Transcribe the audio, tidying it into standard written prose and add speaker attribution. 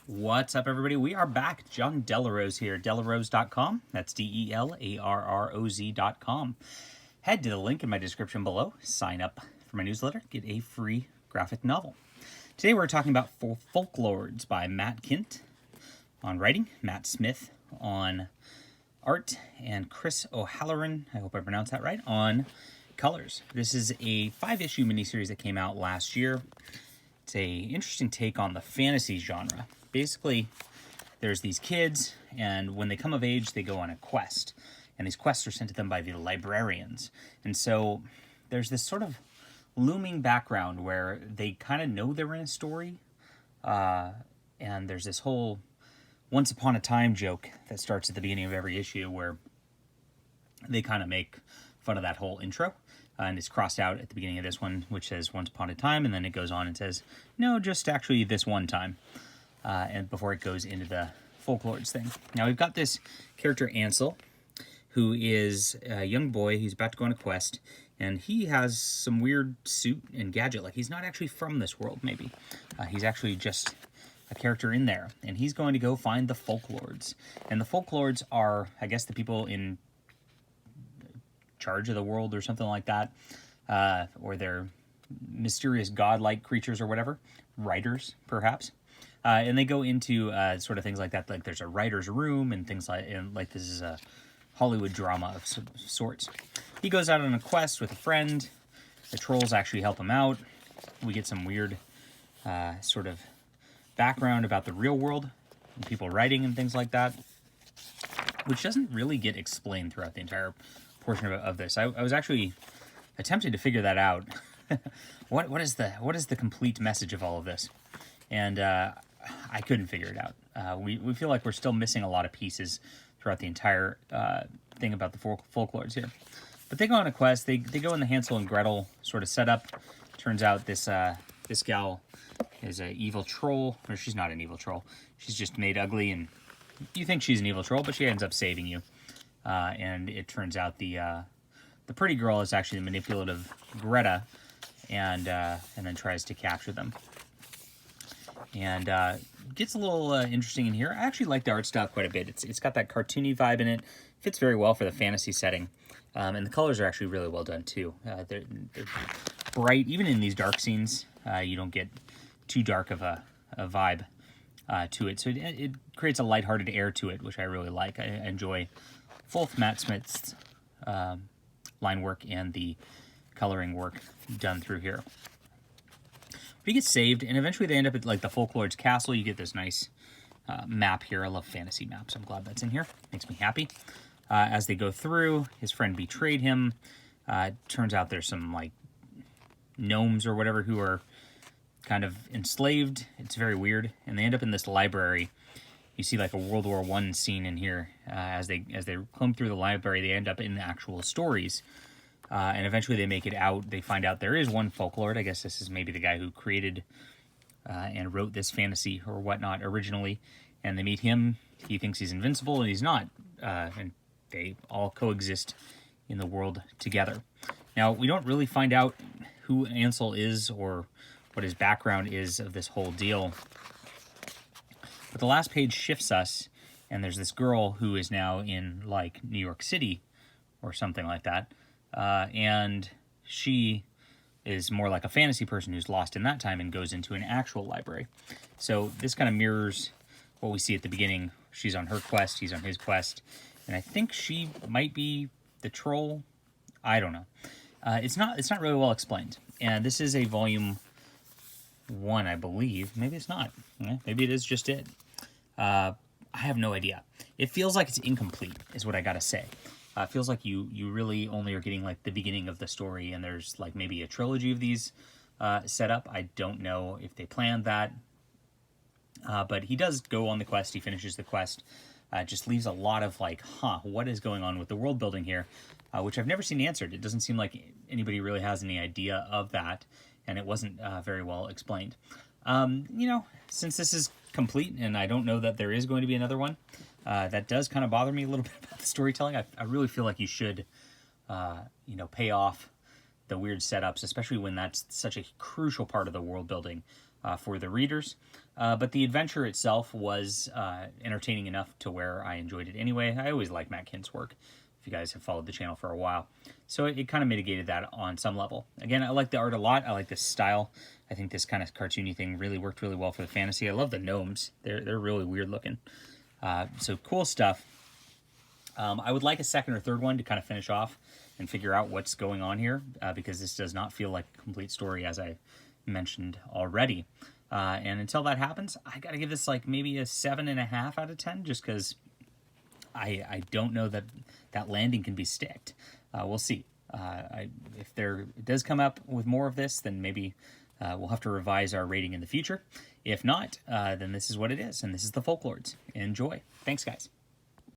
Speaker 1: What's up, everybody? We are back. John Delarose here, delarose.com. That's DELARROZ.com. Head to the link in my description below, sign up for my newsletter, get a free graphic novel. Today we're talking about Folklords by Matt Kint on writing, Matt Smith on art, and Chris O'Halloran, I hope I pronounced that right, on colors. This is a 5-issue miniseries that came out last year. It's a interesting take on the fantasy genre. Basically, there's these kids, and when they come of age, they go on a quest. And these quests are sent to them by the librarians. And so there's this sort of looming background where they kind of know they're in a story. And there's this whole once upon a time joke that starts at the beginning of every issue where they kind of make fun of that whole intro. And it's crossed out at the beginning of this one, which says once upon a time, and then it goes on and says, no, just actually this one time. And before it goes into the Folklords thing. Now we've got this character Ansel, who is a young boy. He's about to go on a quest, and he has some weird suit and gadget. Like, he's not actually from this world, maybe. He's actually just a character in there, and he's going to go find the Folklords. And the Folklords are, I guess, the people in charge of the world or something like that, or they're mysterious godlike creatures or whatever, writers perhaps, and they go into sort of things like that, like there's a writer's room and things like this is a Hollywood drama of sorts. He goes out on a quest with a friend. The trolls actually help him out. We get some weird sort of background about the real world and people writing and things like that, which doesn't really get explained throughout the entire portion of this. I was actually attempting to figure that out. What is the complete message of all of this? And I couldn't figure it out. We feel like we're still missing a lot of pieces throughout the entire thing about the Folklords here. But they go on a quest. They go in the Hansel and Gretel sort of setup. Turns out this gal is an evil troll, or she's not an evil troll. She's just made ugly, and you think she's an evil troll, but she ends up saving you. And it turns out the pretty girl is actually the manipulative Greta, and then tries to capture them. And gets a little interesting in here. I actually like the art style quite a bit. It's got that cartoony vibe in it. Fits very well for the fantasy setting. And the colors are actually really well done too. They're bright, even in these dark scenes. You don't get too dark of a vibe to it. So it creates a lighthearted air to it, which I really like. I enjoy both Matt Smith's line work and the coloring work done through here. But he gets saved, and eventually they end up at like the Folklords castle. You get this nice map here. I love fantasy maps. I'm glad that's in here. Makes me happy. As they go through, his friend betrayed him. Turns out there's some like gnomes or whatever who are kind of enslaved. It's very weird, and they end up in this library. You see like a World War I scene in here. As they comb through the library, they end up in the actual stories. And eventually they make it out. They find out there is one Folklord. I guess this is maybe the guy who created and wrote this fantasy or whatnot originally. And they meet him. He thinks he's invincible, and he's not. And they all coexist in the world together. Now, we don't really find out who Ansel is or what his background is of this whole deal. But the last page shifts us, and there's this girl who is now in, like, New York City or something like that. And she is more like a fantasy person who's lost in that time and goes into an actual library. So this kind of mirrors what we see at the beginning. She's on her quest, he's on his quest, and I think she might be the troll. I don't know. It's not really well explained. And this is a volume 1, I believe. Maybe it's not. Maybe it is just it. I have no idea. It feels like it's incomplete, is what I gotta say. It feels like you really only are getting like the beginning of the story, and there's like maybe a trilogy of these set up. I don't know if they planned that, but he does go on the quest. He finishes the quest. Just leaves a lot of like, what is going on with the world building here, which I've never seen answered. It doesn't seem like anybody really has any idea of that, and it wasn't very well explained. Since this is complete, and I don't know that there is going to be another one, that does kind of bother me a little bit about the storytelling. I really feel like you should, pay off the weird setups, especially when that's such a crucial part of the world building for the readers. But the adventure itself was entertaining enough to where I enjoyed it anyway. I always like Matt Kint's work, if you guys have followed the channel for a while. So it kind of mitigated that on some level. Again, I like the art a lot. I like this style. I think this kind of cartoony thing really worked really well for the fantasy. I love the gnomes. They're really weird looking. So cool stuff. I would like a second or third one to kind of finish off and figure out what's going on here, because this does not feel like a complete story, as I mentioned already. And until that happens, I got to give this like maybe a 7.5 out of 10, just because I don't know that that landing can be sticked. We'll see. If there does come up with more of this, then maybe we'll have to revise our rating in the future. If not, then this is what it is, and this is the Folklords. Enjoy. Thanks, guys.